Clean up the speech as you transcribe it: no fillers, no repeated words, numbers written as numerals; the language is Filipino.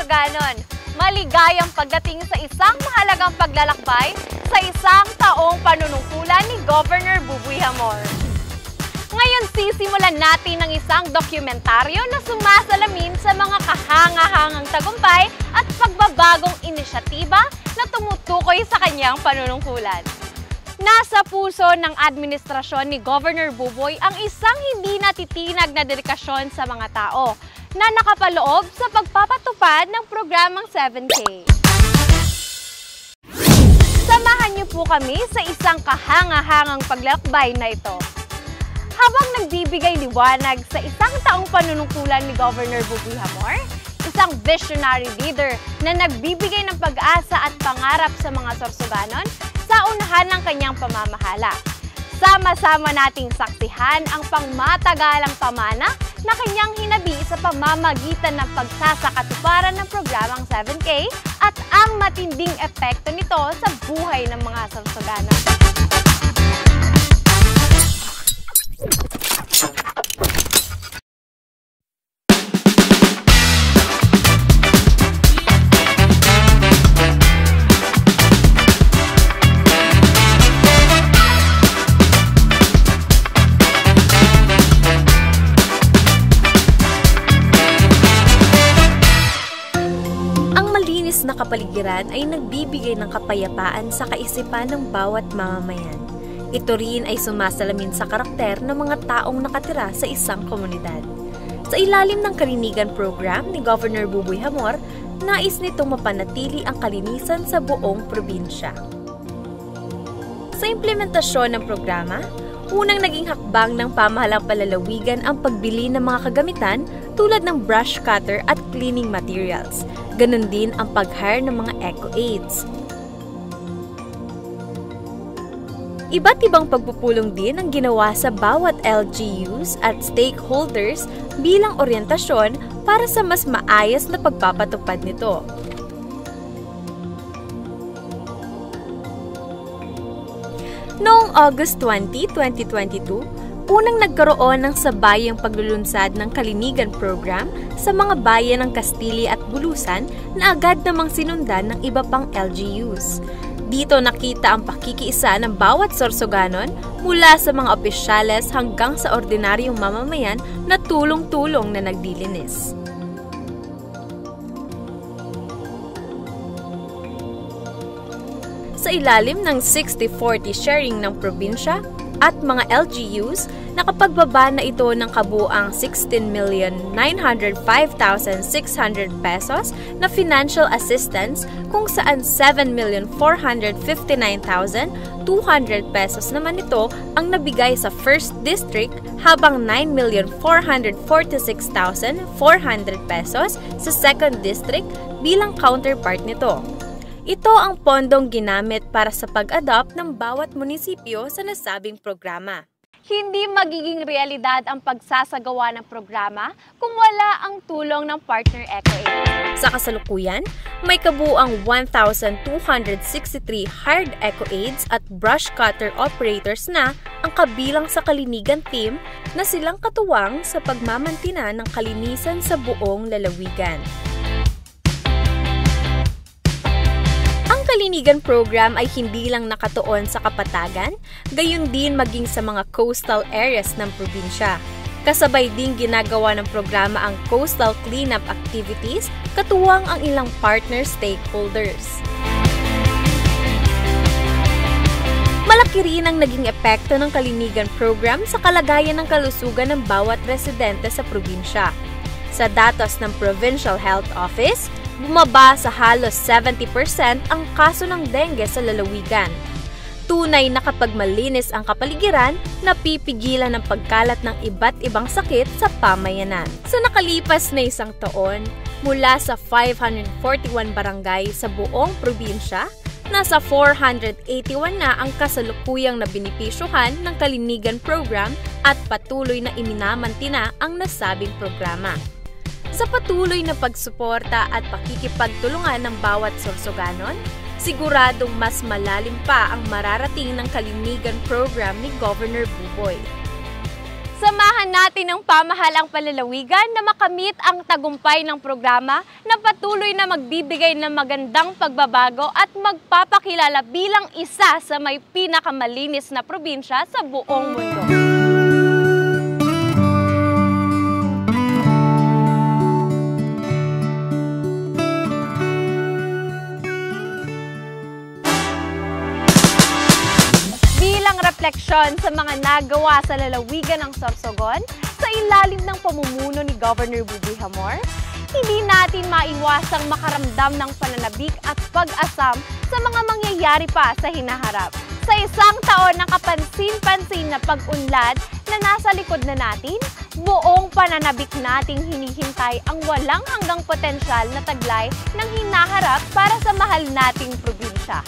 Sorsoganon, maligayang pagdating sa isang mahalagang paglalakbay sa isang taong panunungkulan ni Governor Buboy Hamor. Ngayon sisimulan natin ang isang dokumentaryo na sumasalamin sa mga kahanga-hangang tagumpay at pagbabagong inisyatiba na tumutukoy sa kanyang panunungkulan. Nasa puso ng administrasyon ni Governor Buboy ang isang hindi natitinag na dedikasyon sa mga tao na nakapaloob sa pagpapatupad ng programang 7K. Samahan niyo po kami sa isang kahanga-hangang paglalakbay na ito. Habang nagbibigay liwanag sa isang taong panunungkulan ni Governor Buboy Hamor, isang visionary leader na nagbibigay ng pag-asa at pangarap sa mga Sorsoganon sa unahan ng kanyang pamamahala. Sama-sama nating saksihan ang pangmatagalang pamana na kanyang hinabi sa pamamagitan ng pagsasakatuparan ng programang 7K at ang matinding epekto nito sa buhay ng mga Sorsoganon. Na kapaligiran ay nagbibigay ng kapayapaan sa kaisipan ng bawat mamamayan. Ito rin ay sumasalamin sa karakter ng mga taong nakatira sa isang komunidad. Sa ilalim ng kalinigan program ni Governor Buboy Hamor, nais nitong mapanatili ang kalinisan sa buong probinsya. Sa implementasyon ng programa, unang naging hakbang ng pamahalang palalawigan ang pagbili ng mga kagamitan tulad ng brush cutter at cleaning materials. Ganon din ang pag-hire ng mga eco-aids. Iba't ibang pagpupulong din ang ginawa sa bawat LGUs at stakeholders bilang oryentasyon para sa mas maayos na pagpapatupad nito. Noong August 20, 2022, unang nagkaroon ng sabayang paglulunsad ng Kalinigan Program sa mga bayan ng Castilla at Bulusan na agad namang sinundan ng iba pang LGUs. Dito nakita ang pakikiisa ng bawat Sorsoganon mula sa mga opisyales hanggang sa ordinaryong mamamayan na tulong-tulong na nagdilinis. Sa ilalim ng 60-40 sharing ng probinsya at mga LGUs, nakapagbaba na ito ng kabuang 16,905,600 pesos na financial assistance kung saan 7,459,200 pesos naman ito ang nabigay sa 1st District habang 9,446,400 pesos sa 2nd District bilang counterpart nito. Ito ang pondong ginamit para sa pag-adopt ng bawat munisipyo sa nasabing programa. Hindi magiging realidad ang pagsasagawa ng programa kung wala ang tulong ng partner eco-aids. Sa kasalukuyan, may kabuang 1,263 hired eco-aids at brush cutter operators na ang kabilang sa kalinigan team na silang katuwang sa pagmamantina ng kalinisan sa buong lalawigan. Kalinigan program ay hindi lang nakatuon sa Kapatagan, gayon din maging sa mga coastal areas ng probinsya. Kasabay din ginagawa ng programa ang coastal cleanup activities, katuwang ang ilang partner stakeholders. Malaki rin ang naging epekto ng Kalinigan program sa kalagayan ng kalusugan ng bawat residente sa probinsya. Sa datos ng Provincial Health Office, bumaba sa halos 70% ang kaso ng dengue sa lalawigan. Tunay na kapag malinis ang kapaligiran, napipigilan ang pagkalat ng iba't ibang sakit sa pamayanan. Sa nakalipas na isang taon, mula sa 541 barangay sa buong probinsya, nasa 481 na ang kasalukuyang na binipisyuhan ng Kalinigan program at patuloy na iminamantina ang nasabing programa. Sa patuloy na pagsuporta at pakikipagtulungan ng bawat Sorsoganon, siguradong mas malalim pa ang mararating ng Kalinigan program ni Governor Buboy. Samahan natin ang pamahalang palalawigan na makamit ang tagumpay ng programa na patuloy na magbibigay ng magandang pagbabago at magpapakilala bilang isa sa may pinakamalinis na probinsya sa buong mundo. Refleksyon sa mga nagawa sa lalawigan ng Sorsogon sa ilalim ng pamumuno ni Governor Buboy Hamor, hindi natin maiwasang makaramdam ng pananabik at pag-asam sa mga mangyayari pa sa hinaharap. Sa isang taon ng kapansin-pansin na pag-unlad na nasa likod na natin, buong pananabik nating hinihintay ang walang hanggang potensyal na taglay ng hinaharap para sa mahal nating probinsya.